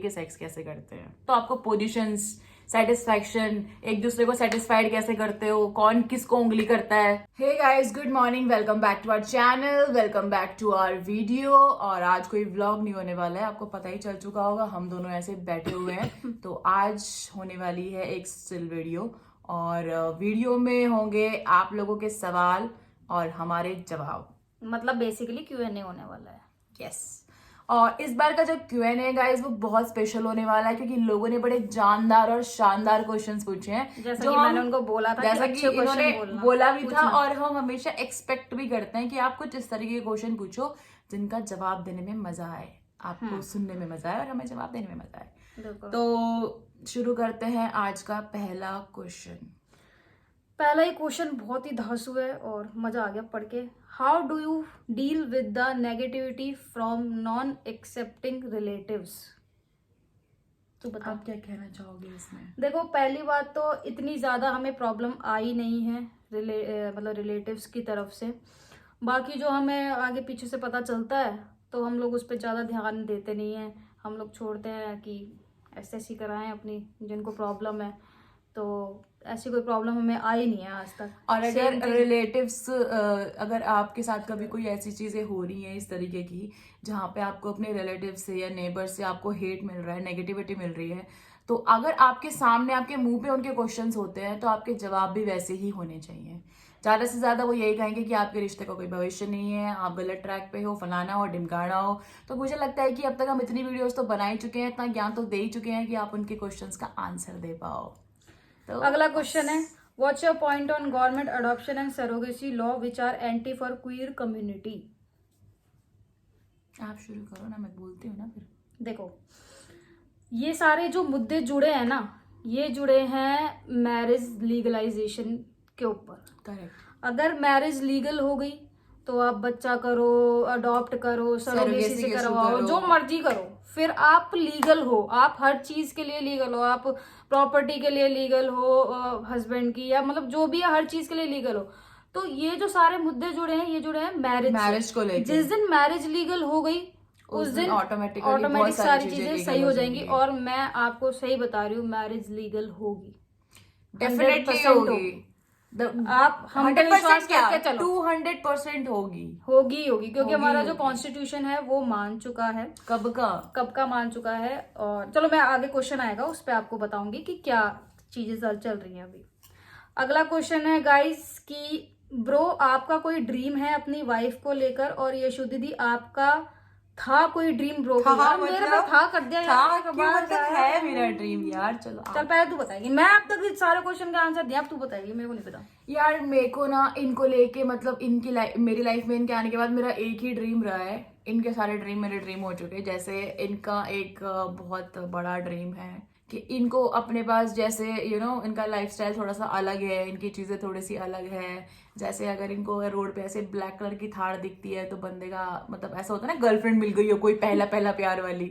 के सेक्स कैसे करते हैं, तो आपको पोजीशंस, सेटिस्फैक्शन, एक दूसरे को सेटिस्फाइड कैसे करते हो, कौन किसको उंगली करता है। Hey guys, good morning, welcome back to our channel, welcome back to our video. और आज कोई व्लॉग नहीं होने वाला है, आपको पता ही चल चुका होगा, हम दोनों ऐसे बैठे हुए हैं। तो आज होने वाली है एक स्टिल वीडियो, और वीडियो में होंगे आप लोगों के सवाल और हमारे जवाब, मतलब बेसिकली Q&A होने वाला है। यस। और इस बार का जो Q&A गाइस वो बहुत स्पेशल होने वाला है, क्योंकि लोगों ने बड़े जानदार और शानदार क्वेश्चंस पूछे हैं, जैसा जो कि मैंने उनको बोला था, जैसा कि कि अच्छे इन्होंने क्वेश्चन बोला भी था, और हम हमेशा एक्सपेक्ट भी करते हैं कि आप कुछ इस तरीके के क्वेश्चन पूछो जिनका जवाब देने में मजा आए, आपको सुनने में मजा आए और हमें जवाब देने में मजा आए। तो शुरू करते हैं आज का पहला क्वेश्चन। पहला ही क्वेश्चन बहुत ही धांसू है और मजा आ गया पढ़ के। How do you deal with the negativity from non accepting relatives? तो बता, आप क्या कहना चाहोगे इसमें? देखो, पहली बात तो इतनी ज्यादा हमें प्रॉब्लम आई नहीं है मतलब रिलेटिव्स की तरफ से। बाकी जो हमें आगे पीछे से पता चलता है तो हम लोग उस पर ज्यादा ध्यान देते नहीं हैं, हम लोग छोड़ते हैं कि ऐसे ऐसी कराएं अपनी जिनको प्रॉब्लम है। तो ऐसी कोई प्रॉब्लम हमें आई नहीं है आज तक। और अगर रिलेटिव्स, अगर आपके साथ कभी कोई ऐसी चीजें हो रही हैं इस तरीके की, जहाँ पे आपको अपने रिलेटिव से या नेबर से आपको हेट मिल रहा है, नेगेटिविटी मिल रही है, तो अगर आपके सामने आपके मुंह पे उनके क्वेश्चंस होते हैं तो आपके जवाब भी वैसे ही होने चाहिए। ज्यादा से ज्यादा वो यही कहेंगे कि आपके रिश्ते का कोई भविष्य नहीं है, आप गलत ट्रैक पे हो, फलाना हो, ढिमकाना हो। तो मुझे लगता है कि अब तक हम इतनी वीडियोस तो बना ही चुके हैं, इतना ज्ञान तो दे ही चुके हैं कि आप उनके क्वेश्चंस का आंसर दे पाओ। तो अगला क्वेश्चन है, what's your point on government adoption and surrogacy law which are anti for queer community? आप शुरू करो ना, मैं बोलती हूँ ना फिर। देखो, ये सारे जो मुद्दे जुड़े हैं ना, ये जुड़े हैं मैरिज लीगलाइजेशन के ऊपर। करेक्ट। अगर मैरिज लीगल हो गई तो आप बच्चा करो, अडॉप्ट करो, सरोगेसी से करवाओ, जो मर्जी करो, फिर आप लीगल हो, आप हर चीज के लिए लीगल हो, आप प्रॉपर्टी के लिए लीगल हो, हस्बैंड की या मतलब जो भी है हर चीज के लिए लीगल हो। तो ये जो सारे मुद्दे जुड़े हैं, ये जुड़े हैं मैरिज को लेकर। जिस दिन मैरिज लीगल हो गई उस दिन ऑटोमेटिक सारी चीजें सही हो जाएंगी। और मैं आपको सही बता रही हूँ, मैरिज लीगल होगी, डेफिनेटली होगी। आप हम पे विश्वास करके चलो, 200% होगी क्योंकि हमारा जो कॉन्स्टिट्यूशन है वो मान चुका है। कब का मान चुका है। और चलो, मैं आगे क्वेश्चन आएगा उस पर आपको बताऊंगी कि क्या चीजें चल रही हैं अभी। अगला क्वेश्चन है गाइस कि ब्रो, आपका कोई ड्रीम है अपनी वाइफ को लेकर? और यशु दीदी, आपका था कोई ड्रीम? ब्रो को यार, मेरे पे था कर दिया यार, क्यों मतलब है मेरा ड्रीम यार। चलो चल, पहले तू बताएगी, मैं अब तक सारे क्वेश्चन का आंसर दिया, अब तू बताएगी, मेरे को नहीं पता यार। मेरे को ना इनको लेके, मतलब इनकी लाइफ, मेरी लाइफ में इनके आने के बाद मेरा एक ही ड्रीम रहा है। इनके सारे ड्रीम मेरे ड्रीम हो चुके हैं। जैसे इनका एक बहुत बड़ा ड्रीम है कि इनको अपने पास, जैसे इनका लाइफस्टाइल थोड़ा सा अलग है, इनकी चीजें थोड़ी सी अलग है। जैसे अगर इनको रोड पे ऐसे ब्लैक कलर की थार दिखती है तो बंदे का मतलब ऐसा होता है ना, गर्लफ्रेंड मिल गई हो कोई, पहला पहला प्यार वाली,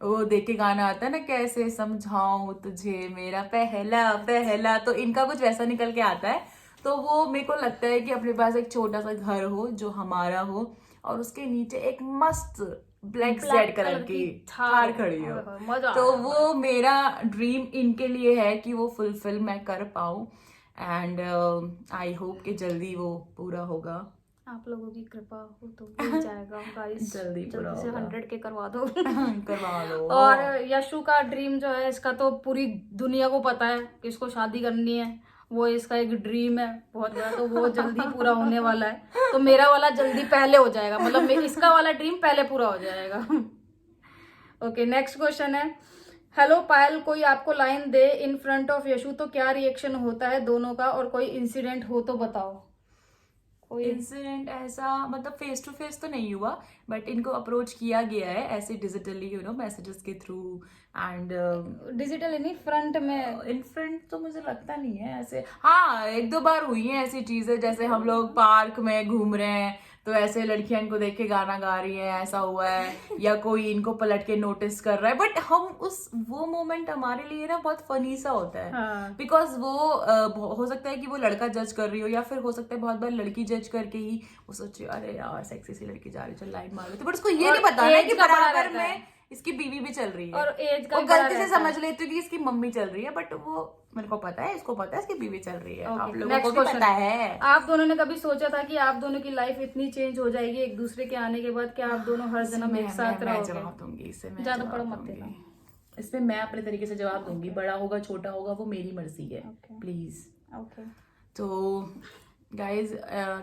वो देख के गाना आता है ना, कैसे समझाऊं तुझे मेरा पहला पहला, तो इनका कुछ वैसा निकल के आता है। तो वो मेरे को लगता है कि अपने पास एक छोटा सा घर हो जो हमारा हो, और उसके नीचे एक मस्त ब्लैक जेड कलर की थार खड़ी हो। तो वो मेरा ड्रीम इनके लिए है कि वो फुलफिल मैं कर पाऊं, एंड आई होप कि जल्दी वो पूरा होगा। आप लोगों की कृपा हो तो हो जाएगा गाइस, जल्दी से 100 के करवा दो करवा लो। और यशु का ड्रीम जो है, इसका तो पूरी दुनिया को पता है कि इसको शादी करनी है, वो इसका एक ड्रीम है बहुत बड़ा, तो वो जल्दी पूरा होने वाला है। तो मेरा वाला जल्दी पहले हो जाएगा, मतलब इसका वाला ड्रीम पहले पूरा हो जाएगा। ओके, नेक्स्ट क्वेश्चन है, हेलो पायल, कोई आपको लाइन दे इन फ्रंट ऑफ यशु तो क्या रिएक्शन होता है दोनों का? और कोई इंसिडेंट हो तो बताओ। कोई इंसिडेंट ऐसा मतलब फेस टू फेस तो नहीं हुआ, बट इनको अप्रोच किया गया है ऐसे डिजिटली, मैसेजेस के थ्रू, एंड डिजिटली नहीं, फ्रंट में। इन फ्रंट तो मुझे लगता नहीं है ऐसे। हाँ, एक दो बार हुई हैं ऐसी चीजें, जैसे हम लोग पार्क में घूम रहे हैं तो ऐसे लड़कियां इनको देख के गाना गा रही है, ऐसा हुआ है, या कोई इनको पलट के नोटिस कर रहा है। बट हम वो मोमेंट हमारे लिए ना बहुत फनी सा होता है, बिकॉज वो हो सकता है कि वो लड़का जज कर रही हो, या फिर हो सकता है बहुत बार लड़की जज करके ही वो सोचे अरे यार सेक्सी सी लड़की जा रही, चल लाइन मार लेते, बट उसको ये नहीं पता है कि बराबर में इसकी बीवी भी चल रही है और एज का वो भी बड़ा गलती से रहता है। समझ लेती हूँ कि इसकी मम्मी चल रही है, बट वो मेरे को पता है, इसको पता है इसकी बीवी चल रही है। Okay, आप लोगों next को भी question. पता है। आप दोनों ने कभी सोचा था कि आप दोनों की लाइफ इतनी चेंज हो जाएगी एक दूसरे के आने के बाद कि आप दोनों हर जन्म एक साथ मैं रहोगे? जवाब दूंगी इससे, मैं ज्यादा जवाब पढ़ो मत दूंगी। देना। इसमें मैं अपने तरीके से जवाब दूंगी, बड़ा होगा छोटा होगा वो मेरी मर्जी है। Okay. प्लीज। ओके। तो गाइज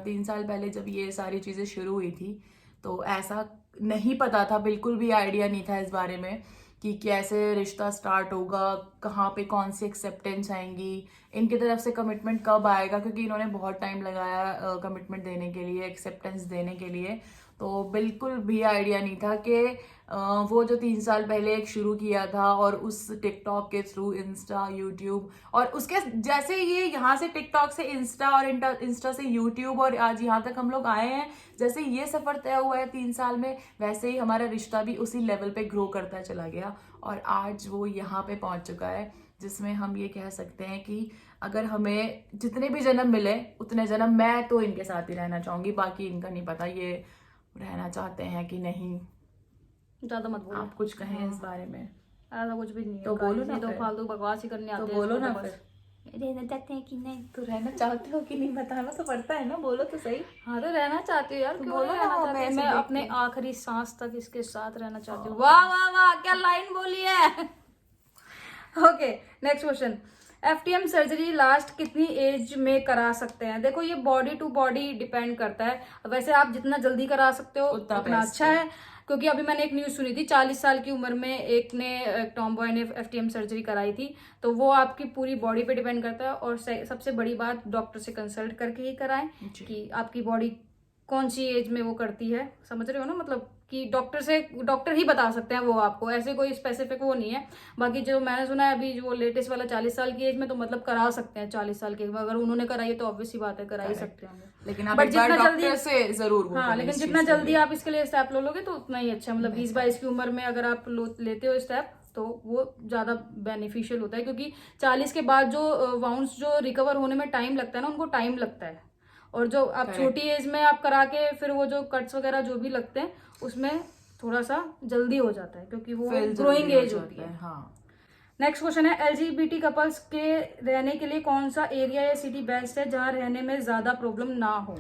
3 साल पहले जब ये सारी चीज़ें शुरू हुई थी तो ऐसा नहीं पता था, बिल्कुल भी आइडिया नहीं था इस बारे में कि कैसे रिश्ता स्टार्ट होगा, कहाँ पे कौन सी एक्सेप्टेंस आएंगी, इनकी तरफ से कमिटमेंट कब आएगा, क्योंकि इन्होंने बहुत टाइम लगाया कमिटमेंट देने के लिए, एक्सेप्टेंस देने के लिए। तो बिल्कुल भी आइडिया नहीं था कि वो जो 3 साल पहले एक शुरू किया था और उस टिकटॉक के थ्रू इंस्टा, यूट्यूब, और उसके जैसे ये यहाँ से टिकटॉक से इंस्टा और इंस्टा से यूट्यूब और आज यहाँ तक हम लोग आए हैं, जैसे ये सफर तय हुआ है 3 साल में, वैसे ही हमारा रिश्ता भी उसी लेवल पे ग्रो करता चला गया और आज वो यहाँ पे पहुंच चुका है, जिसमें हम ये कह सकते हैं कि अगर हमें जितने भी जन्म मिले उतने जन्म मैं तो इनके साथ ही रहना चाहूंगी। बाकी इनका नहीं पता ये रहना चाहते हैं कि नहीं। ज्यादा मत बोलो। आप कुछ कहें इस बारे में? ऐसा कुछ भी नहीं है। तो बोलो ना ये तो फिर। फालतू बकवास ही करने तो आते हैं बोलो इसको ना तो बस। फिर। रहना चाहते हैं कि नहीं? तो रहना चाहते हो कि नहीं बताना तो पड़ता है ना, बोलो तो सही। हाँ तो रहना चाहती हूँ यार, तो क्यों बोलो नहीं ना, रहना मैं चाहती? ऐसे मैं देखती अपने हूँ। आखिरी सांस तक इसके साथ रहना चाहती हूँ। वाह वाह वाह, क्या लाइन बोली है। Okay, next question. FTM surgery last कितनी एज में करा सकते हैं? देखो ये बॉडी टू बॉडी डिपेंड करता है। वैसे आप जितना जल्दी करा सकते हो उतना उतना best अच्छा है, क्योंकि अभी मैंने एक न्यूज सुनी थी, 40 साल की उम्र में एक टॉम बॉय ने एफटीएम सर्जरी कराई थी। तो वो आपकी पूरी बॉडी पे डिपेंड करता है, और सबसे बड़ी बात डॉक्टर से कंसल्ट करके ही कराएं जी। कि आपकी बॉडी कौन सी एज में वो करती है। समझ रहे हो ना, मतलब कि डॉक्टर ही बता सकते हैं वो आपको, ऐसे कोई स्पेसिफिक वो नहीं है। बाकी जो मैंने सुना है अभी जो लेटेस्ट वाला 40 साल की एज में, तो मतलब करा सकते हैं 40 साल के, अगर उन्होंने कराई है तो ऑब्वियस सी बात है करा ही सकते हैं। लेकिन आप बट एक बार जितना डॉक्टर जल्दी से जरूर वो हाँ, करें लेकिन इस जितना चीज़ के जल्दी लिए। आप इसके लिए स्टेप लो लोगे तो उतना ही अच्छा। मतलब 20-22 की उम्र में अगर आप लेते हो स्टेप तो वो ज्यादा बेनिफिशियल होता है, क्योंकि 40 के बाद जो वाउंड्स जो रिकवर होने में टाइम लगता है ना, उनको टाइम लगता है। और जो आप Correct. छोटी एज में आप करा के फिर वो जो कट्स वगैरह जो भी लगते हैं उसमें थोड़ा सा जल्दी हो जाता है, क्योंकि वो फिर ग्रोइंग जल्दी हो एज होती जाता है। हाँ। नेक्स्ट क्वेश्चन है, एलजीबीटी कपल्स के रहने के लिए कौन सा एरिया या सिटी बेस्ट है जहाँ रहने में ज्यादा प्रॉब्लम ना हो?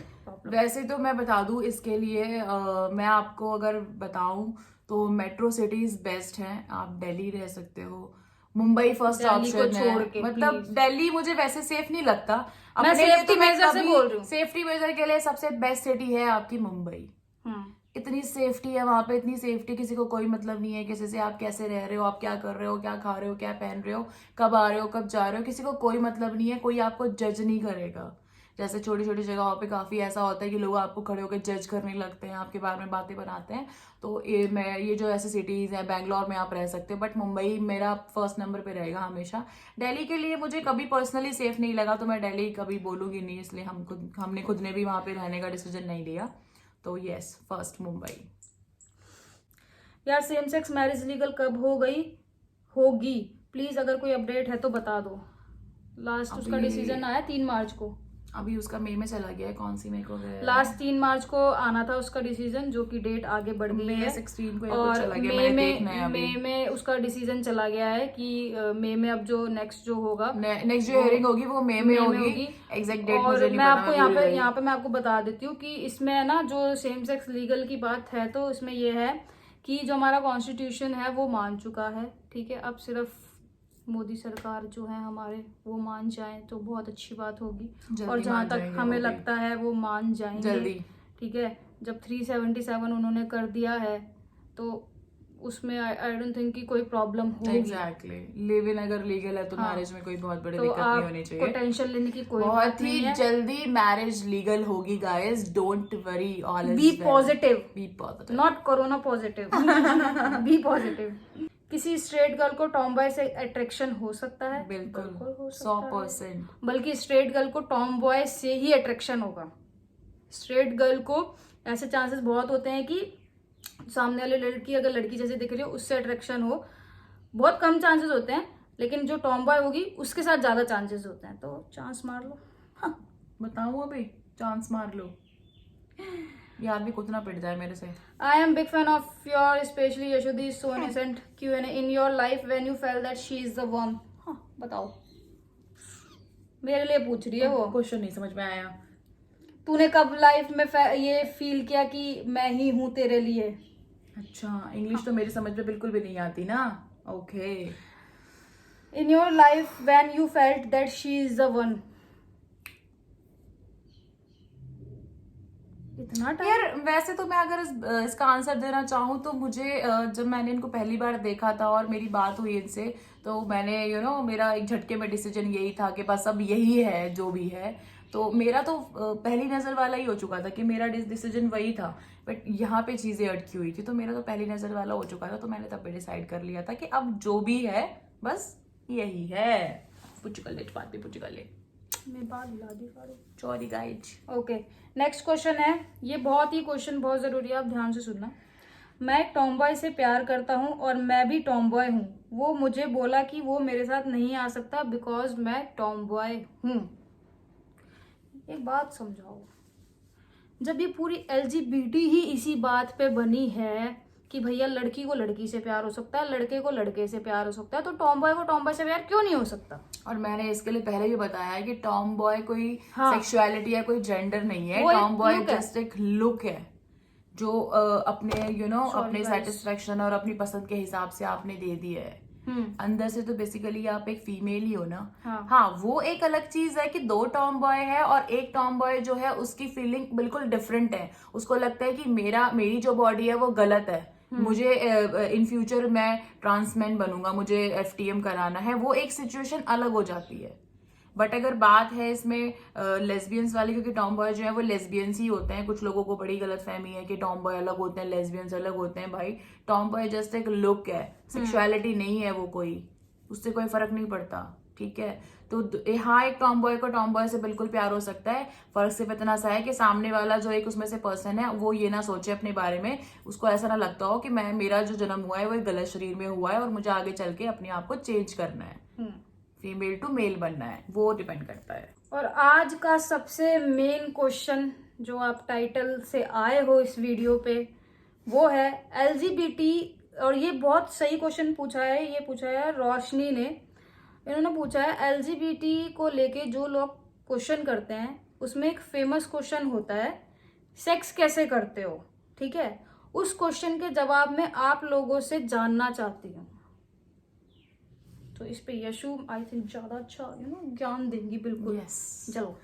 वैसे तो मैं बता दूं इसके लिए मैं आपको अगर बताऊं तो मेट्रो सिटीज बेस्ट हैं। आप दिल्ली रह सकते हो, मुंबई फर्स्ट दिल्ली को ऑप्शन छोड़ है। के, मतलब please। दिल्ली मुझे वैसे सेफ नहीं लगता। मैं अपने लिए safety तो मैं measure से बोल रही हूँ। सेफ्टी मेजर के लिए सबसे बेस्ट सिटी है आपकी मुंबई। इतनी सेफ्टी है वहां पे, इतनी सेफ्टी, किसी को कोई मतलब नहीं है किसी से आप कैसे रह रहे हो, आप क्या कर रहे हो, क्या खा रहे हो, क्या पहन रहे हो, कब आ रहे हो, कब जा रहे हो, किसी को कोई मतलब नहीं है, कोई आपको जज नहीं करेगा। जैसे छोटी छोटी जगहों पे काफी ऐसा होता है कि लोग आपको खड़े होकर जज करने लगते हैं, आपके बारे में बातें बनाते हैं। तो ये जो ऐसे सिटीज हैं, बैंगलोर में आप रह सकते हो, बट मुंबई मेरा फर्स्ट नंबर पे रहेगा हमेशा। दिल्ली के लिए मुझे कभी पर्सनली सेफ नहीं लगा, तो मैं दिल्ली कभी बोलूंगी नहीं, इसलिए हमने खुद ने भी वहां पे रहने का डिसीजन नहीं लिया। तो यस, फर्स्ट मुंबई। यार सेम सेक्स मैरिज लीगल कब होगी प्लीज, अगर कोई अपडेट है तो बता दो। लास्ट उसका डिसीजन आया 3 मार्च को। अभी उसका मई में चला गया है, कौन सी मई को गया है? लास्ट 3 मार्च को आना था उसका डिसीजन, जो कि डेट आगे बढ़ गई है। 16 को या कुछ और चला गया, मैंने देखना है अभी। मई में उसका डिसीजन चला गया है कि मई में अब जो नेक्स्ट जो होगा, नेक्स्ट जो हियरिंग होगी वो मई में होगी। एग्जैक्ट डेट मुझे नहीं मैं पता, आपको मैं भूल गई। यहाँ पे मैं आपको बता देती हूँ कि इसमें ना जो सेम सेक्स लीगल की बात है, तो इसमें ये है कि जो हमारा कॉन्स्टिट्यूशन है वो मान चुका है, ठीक है। अब सिर्फ मोदी सरकार जो है हमारे वो मान जाए तो बहुत अच्छी बात होगी, और जहाँ तक हमें लगता है वो मान जाएंगे जल्दी, ठीक है। जब 377 उन्होंने कर दिया है तो उसमें आई डोंट थिंक कि कोई प्रॉब्लम होगी। एग्जैक्टली, लिव इन अगर लीगल है तो मैरिज में कोई बहुत बड़ी तो दिक्कत नहीं होनी आपको चाहिए। टेंशन लेने की कोई बात बहुत नहीं ही है। जल्दी मैरिज लीगल होगी guys, don't worry, all is be positive, be positive, not corona positive. Be positive. किसी स्ट्रेट गर्ल को टॉम बॉय से अट्रैक्शन हो सकता है? बिल्कुल हो सकता है। 100%। बल्कि स्ट्रेट गर्ल को टॉम बॉय से ही अट्रैक्शन होगा। स्ट्रेट गर्ल को ऐसे चांसेस बहुत होते हैं कि सामने वाली लड़की अगर लड़की जैसे दिख रही हो उससे अट्रैक्शन हो, बहुत कम चांसेस होते हैं, लेकिन जो टॉम बॉय होगी उसके साथ ज्यादा चांसेस होते हैं। तो चांस मार लो। बताऊं अभी, चांस मार लो। ये आदमी कितना पिट जाए मेरे से। I am big fan of your, especially Yashodi, so innocent Q&A in your life when you felt that she is the one. हाँ बताओ, मेरे लिए पूछ रही है वो। क्वेश्चन नहीं समझ में आया। तूने कब लाइफ में ये फील किया कि मैं ही हूँ तेरे लिए? अच्छा, इंग्लिश तो मेरी समझ में बिल्कुल भी नहीं आती ना। Okay. In your life when you felt that she is the one. इतना टाइम? यार वैसे तो मैं अगर इसका आंसर देना चाहूँ तो मुझे जब मैंने इनको पहली बार देखा था और मेरी बात हुई इनसे, तो मैंने मेरा एक झटके में डिसीजन यही था कि बस अब यही है जो भी है। तो मेरा तो पहली नज़र वाला ही हो चुका था कि मेरा डिसीजन वही था, बट यहाँ पे चीज़ें अटकी हुई थी, तो मेरा तो पहली नज़र वाला हो चुका था। तो मैंने तब भी डिसाइड कर लिया था कि अब जो भी है बस यही है। पूछ कर ले, बात भी पूछ कर ले। मैं बात ला दी Farooq. Sorry guys. Okay, next question है। ये बहुत ही क्वेश्चन बहुत ज़रूरी है, आप ध्यान से सुनना। मैं एक टॉमबॉय से प्यार करता हूँ और मैं भी टॉमबॉय हूँ। वो मुझे बोला कि वो मेरे साथ नहीं आ सकता बिकॉज मैं टॉमबॉय हूँ। एक बात समझाओ, जब ये पूरी LGBT ही इसी बात पे बनी है कि भैया लड़की को लड़की से प्यार हो सकता है, लड़के को लड़के से प्यार हो सकता है, तो टॉमबॉय को टॉमबॉय से प्यार क्यों नहीं हो सकता? और मैंने इसके लिए पहले भी बताया है कि टॉम बॉय कोई हाँ, सेक्सुअलिटी या कोई जेंडर नहीं है। वो एक टॉम बॉय look है। जस्ट एक लुक है जो अपने अपने guys। सेटिस्फेक्शन और अपनी पसंद के हिसाब से आपने दे दिया है। अंदर से तो बेसिकली आप एक फीमेल ही हो ना। हाँ, वो एक अलग चीज है कि दो टॉम बॉय है और एक टॉम बॉय जो है उसकी फीलिंग बिल्कुल डिफरेंट है। उसको लगता है कि मेरी जो बॉडी है वो गलत है, मुझे इन फ्यूचर मैं ट्रांसमैन बनूंगा, मुझे FTM कराना है। वो एक सिचुएशन अलग हो जाती है। बट अगर बात है इसमें लेस्बियंस वाली, क्योंकि टॉम बॉय जो है वो लेस्बियंस ही होते हैं। कुछ लोगों को बड़ी गलत फहमी है कि टॉम बॉय अलग होते हैं, लेस्बियंस अलग होते हैं। भाई, टॉम बॉय जस्ट एक लुक है, सेक्सुअलिटी नहीं है वो कोई, उससे कोई फर्क नहीं पड़ता। ठीक है, तो हाँ, एक टॉम बॉय को टॉम बॉय से बिल्कुल प्यार हो सकता है। फर्क सिर्फ इतना सा है कि सामने वाला जो एक उसमें से पर्सन है वो ये ना सोचे अपने बारे में, उसको ऐसा ना लगता हो कि मेरा जो जन्म हुआ है वो एक गलत शरीर में हुआ है और मुझे आगे चल के अपने आप को चेंज करना है, फीमेल टू मेल बनना है। वो डिपेंड करता है। और आज का सबसे मेन क्वेश्चन जो आप टाइटल से आए हो इस वीडियो पे, वो है LGBT। और ये बहुत सही क्वेश्चन पूछा है, ये पूछा है रोशनी ने। इन्होंने पूछा है LGBT को लेके जो लोग क्वेश्चन करते हैं उसमें एक फेमस क्वेश्चन होता है, सेक्स कैसे करते हो? ठीक है, उस क्वेश्चन के जवाब में आप लोगों से जानना चाहती हूँ। तो इस पे यशु आई थिंक ज्यादा अच्छा ज्ञान देंगी। बिल्कुल, yes। चलो।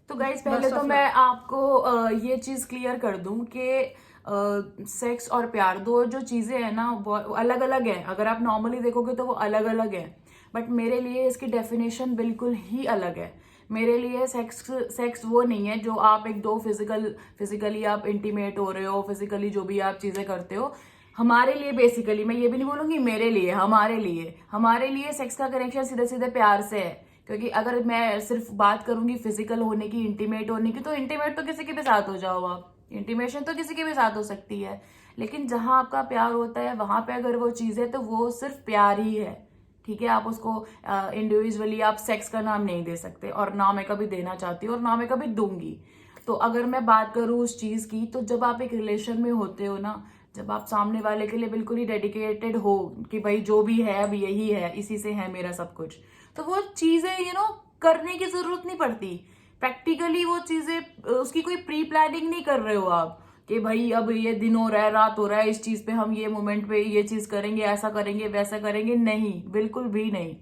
तो गाइज पहले तो मैं आपको ये चीज क्लियर कर दूं कि सेक्स और प्यार दो जो चीजें हैं ना वो अलग अलग है। अगर आप नॉर्मली देखोगे तो वो अलग अलग है, बट मेरे लिए इसकी डेफिनेशन बिल्कुल ही अलग है। मेरे लिए सेक्स वो नहीं है जो आप एक दो फिजिकली आप इंटीमेट हो रहे हो, फिजिकली जो भी आप चीजें करते हो। हमारे लिए बेसिकली, मैं ये भी नहीं बोलूंगी मेरे लिए, हमारे लिए सेक्स का कनेक्शन सीधे सीधे प्यार से है। क्योंकि अगर मैं सिर्फ बात करूंगी फिजिकल होने की, इंटीमेट होने की, तो इंटीमेट तो किसी के भी साथ हो जाओ आप, इंटीमेशन तो किसी के भी साथ हो सकती है। लेकिन जहां आपका प्यार होता है वहां पे अगर वो चीज है तो वो सिर्फ प्यार ही है। ठीक है, आप उसको इंडिविजुअली आप सेक्स का नाम नहीं दे सकते, और ना मैं कभी देना चाहती हूँ और ना मैं कभी दूंगी। तो अगर मैं बात करूँ उस चीज की, तो जब आप एक रिलेशन में होते हो ना, जब आप सामने वाले के लिए बिल्कुल ही डेडिकेटेड हो कि भाई जो भी है अब यही है, इसी से है मेरा सब कुछ, तो वो चीजें करने की जरूरत नहीं पड़ती। प्रैक्टिकली वो चीजें उसकी कोई प्री प्लानिंग नहीं कर रहे हो आप कि भाई अब ये दिन हो रहा है, रात हो रहा है, इस चीज पे हम ये मोमेंट पे ये चीज करेंगे, ऐसा करेंगे, वैसा करेंगे। नहीं, बिल्कुल भी नहीं।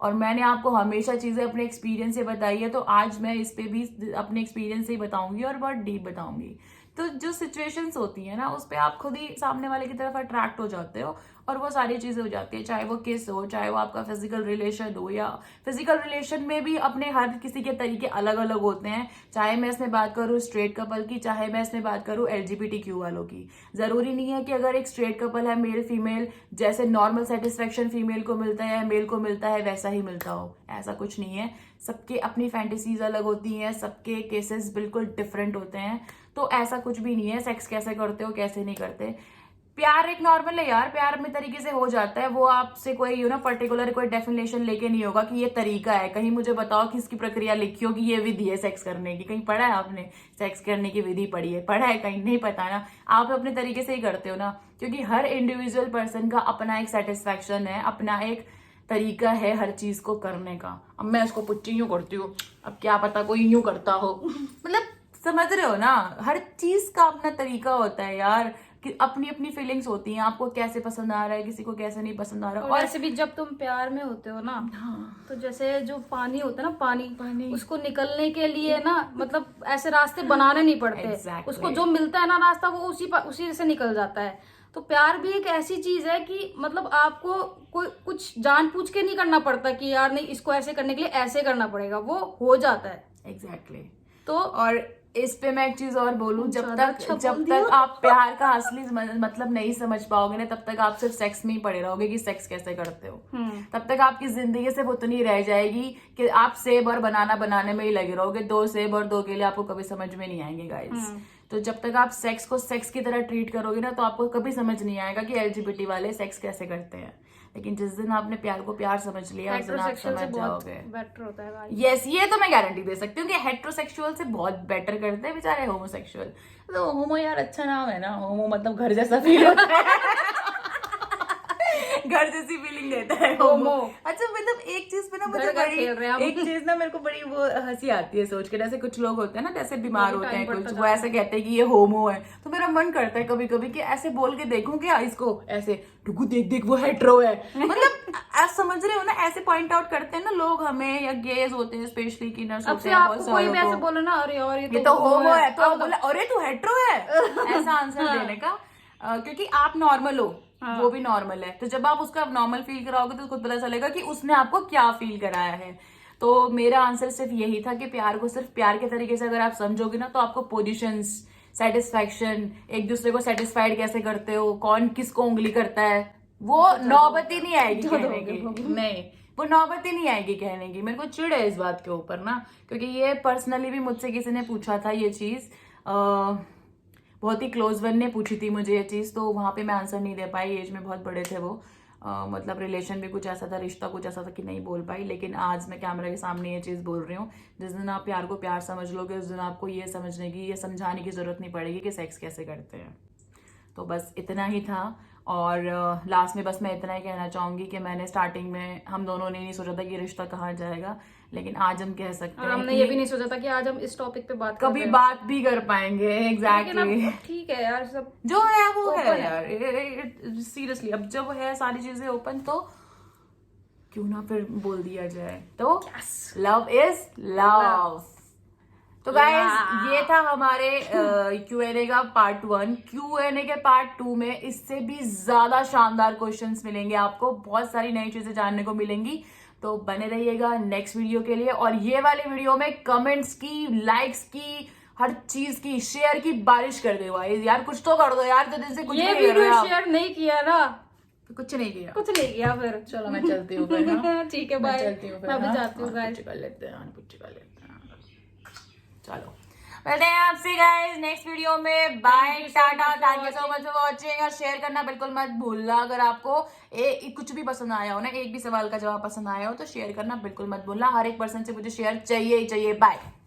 और मैंने आपको हमेशा चीजें अपने एक्सपीरियंस से बताई है, तो आज मैं इस पे भी अपने एक्सपीरियंस से ही बताऊंगी और बहुत डीप बताऊंगी। तो जो सिचुएशंस होती है ना, उस पे आप खुद ही सामने वाले की तरफ अट्रैक्ट हो जाते हो और वो सारी चीजें हो जाती है। चाहे वो किस हो, चाहे वो आपका फिजिकल रिलेशन हो, या फिजिकल रिलेशन में भी अपने हर किसी के तरीके अलग अलग होते हैं। चाहे मैं इसमें बात करूँ स्ट्रेट कपल की, चाहे मैं इसमें बात करूँ LGBTQ वालों की। जरूरी नहीं है कि अगर एक स्ट्रेट कपल है, मेल फीमेल, जैसे नॉर्मल सेटिस्फेक्शन फीमेल को मिलता है मेल को मिलता है वैसा ही मिलता हो, ऐसा कुछ नहीं है। सबके अपनी फैंटेसीज अलग होती हैं, सबके केसेस बिल्कुल डिफरेंट होते हैं। तो ऐसा कुछ भी नहीं है सेक्स कैसे करते हो कैसे नहीं करते। प्यार एक नॉर्मल है यार, प्यार में तरीके से हो जाता है। वो आपसे कोई पर्टिकुलर कोई डेफिनेशन लेके नहीं होगा कि ये तरीका है। कहीं मुझे बताओ कि इसकी प्रक्रिया लिखी होगी, ये विधि है सेक्स करने की, कहीं पढ़ा है आपने? सेक्स करने की विधि पढ़ी है, पढ़ा है? कहीं नहीं पता ना। आप अपने तरीके से ही करते हो ना, क्योंकि हर इंडिविजुअल पर्सन का अपना एक सेटिस्फैक्शन है, अपना एक तरीका है हर चीज को करने का। अब मैं उसको पुच्ची यूं करती हूँ, अब क्या पता कोई यूं करता हो मतलब समझ रहे हो ना, हर चीज का अपना तरीका होता है यार, कि अपनी अपनी फीलिंग्स होती हैं। आपको कैसे पसंद आ रहा है, किसी को कैसे नहीं पसंद आ रहा। और ऐसे भी जब तुम प्यार में होते हो ना, हाँ, तो जैसे जो पानी होता है ना, पानी पानी। उसको निकलने के लिए ना मतलब ऐसे रास्ते बनाने नहीं पड़ते। Exactly. उसको जो मिलता है ना रास्ता, वो उसी से निकल जाता है। तो प्यार भी एक ऐसी चीज है कि मतलब आपको कोई कुछ जानबूझ के नहीं करना पड़ता कि यार नहीं इसको ऐसे करने के लिए ऐसे करना पड़ेगा, वो हो जाता है। एग्जैक्टली। तो और इस पे मैं एक चीज और बोलूं, जब ज्यादा तक अच्छा जब बोल तक दिया। आप प्यार का असली मतलब नहीं समझ पाओगे ना, तब तक आप सिर्फ सेक्स में ही पड़े रहोगे कि सेक्स कैसे करते हो। तब तक आपकी जिंदगी सिर्फ उतनी रह जाएगी कि आप सेब और बनाना बनाने में ही लगे रहोगे। 2 सेब और 2 केले आपको कभी समझ में नहीं आएंगे गाइस। तो जब तक आप सेक्स को सेक्स की तरह ट्रीट करोगे ना, तो आपको कभी समझ नहीं आएगा कि LGBT वाले सेक्स कैसे करते हैं। लेकिन जिस दिन आपने प्यार को प्यार समझ लिया, उस दिन आप हेटेरोसेक्सुअल से समझ बहुत जाओगे। बेटर होता है भाई। यस, ये तो मैं गारंटी दे सकती हूँ कि हेट्रोसेक्सुअल से बहुत बेटर करते हैं बेचारे होमोसेक्सुअल। तो होमो यार अच्छा नाम है ना, होमो मतलब घर जैसा फील होता है घर जैसी फीलिंग देता है होमो। अच्छा मतलब एक चीज पे ना मुझे घर खेल रहे हैं हम। एक चीज ना मेरे को बड़ी वो हंसी आती है सोच के, जैसे कुछ लोग होते हैं ना, जैसे बीमार वो भी होते हैं time कुछ, बढ़ता वो ऐसे कहते हैं कि ये होमो है, तो मेरा मन करता है कभी कभी कि ऐसे बोल के देखूं क्या इसको, ऐसे टुकू देख देख वो हेट्रो है मतलब आप समझ रहे हो ना, ऐसे पॉइंट आउट करते हैं ना लोग हमें, या गेज होते हैं स्पेशली की नर्स अब होते से हैं आपको बहुत कोई भी सारों ऐसे को, बोले ना, अरे यार ये तो होमो है, तो अब बोला अरे तू हेट्रो है ऐसा आंसर देने का। क्योंकि आप नॉर्मल हो, वो भी नॉर्मल है, तो जब आप उसका नॉर्मल फील कराओगे तो खुद पता चलेगा कि उसने आपको क्या फील कराया है। तो मेरा आंसर सिर्फ यही था कि प्यार को सिर्फ प्यार के तरीके से अगर आप समझोगे ना, तो आपको पोजीशंस, सेटिस्फैक्शन, एक दूसरे को सेटिस्फाइड कैसे करते हो, कौन किसको उंगली करता है, वो नौबत ही नहीं आएगी कहने की। नहीं, वो नौबत ही नहीं आएगी कहने की। मेरे को चिढ़ है इस बात के ऊपर ना, क्योंकि ये पर्सनली भी मुझसे किसी ने पूछा था ये चीज, बहुत ही क्लोज वन ने पूछी थी मुझे ये चीज, तो वहां पे मैं आंसर नहीं दे पाई। एज में बहुत बड़े थे वो, मतलब रिलेशन भी कुछ ऐसा था, रिश्ता कुछ ऐसा था कि नहीं बोल पाई। लेकिन आज मैं कैमरा के सामने ये चीज बोल रही हूँ, जिस दिन आप प्यार को प्यार समझ लोगे, उस दिन आपको ये समझने की, ये समझाने की जरूरत नहीं पड़ेगी कि सेक्स कैसे करते हैं। तो बस इतना ही था। और लास्ट में बस मैं इतना ही कहना चाहूंगी कि मैंने स्टार्टिंग में, हम दोनों ने नहीं सोचा था कि रिश्ता कहाँ जाएगा, लेकिन आज हम कह सकते और हैं हमने कि ये भी नहीं सोचा था कि आज हम इस टॉपिक पे बात कर कभी रहे हैं। बात भी कर पाएंगे। लेकिन अब एग्जैक्टली, ठीक है यार, सब जो है वो है open है। यार। सीरियसली अब जब है सारी चीजें ओपन, तो क्यों ना फिर बोल दिया जाए। तो लव इज लव। तो गाइस ये था हमारे Q&A का पार्ट 1। Q&A के पार्ट 2 में इससे भी ज्यादा शानदार क्वेश्चंस मिलेंगे आपको, बहुत सारी नई चीजें जानने को मिलेंगी। तो बने रहिएगा नेक्स्ट वीडियो के लिए। और ये वाले वीडियो में कमेंट्स की, लाइक्स की, हर चीज की, शेयर की बारिश कर दो यार, कुछ तो कर दो यार, तो दिन से कुछ ये नहीं कर रहे वीडियो आप। शेयर नहीं किया ना, तो कुछ नहीं किया, कुछ नहीं किया फिर। चलो मैं चलती हूँ फिर, हाँ? ठीक है, मैं बाय। चलती हूँ फिर, मैं भी हाँ? जाती हूँ हाँ, गाइस। कुछ कर लेते हैं, हाँ, कुछ कर लेते हैं। चलो मिलते हैं आपसे गाइस नेक्स्ट वीडियो में। Bye, tata, thank you so much for watching. और शेयर करना बिल्कुल मत भूलना। अगर आपको कुछ भी पसंद आया हो ना, एक भी सवाल का जवाब पसंद आया हो, तो शेयर करना बिल्कुल मत भूलना। हर एक पर्सन से मुझे शेयर चाहिए ही चाहिए। बाय।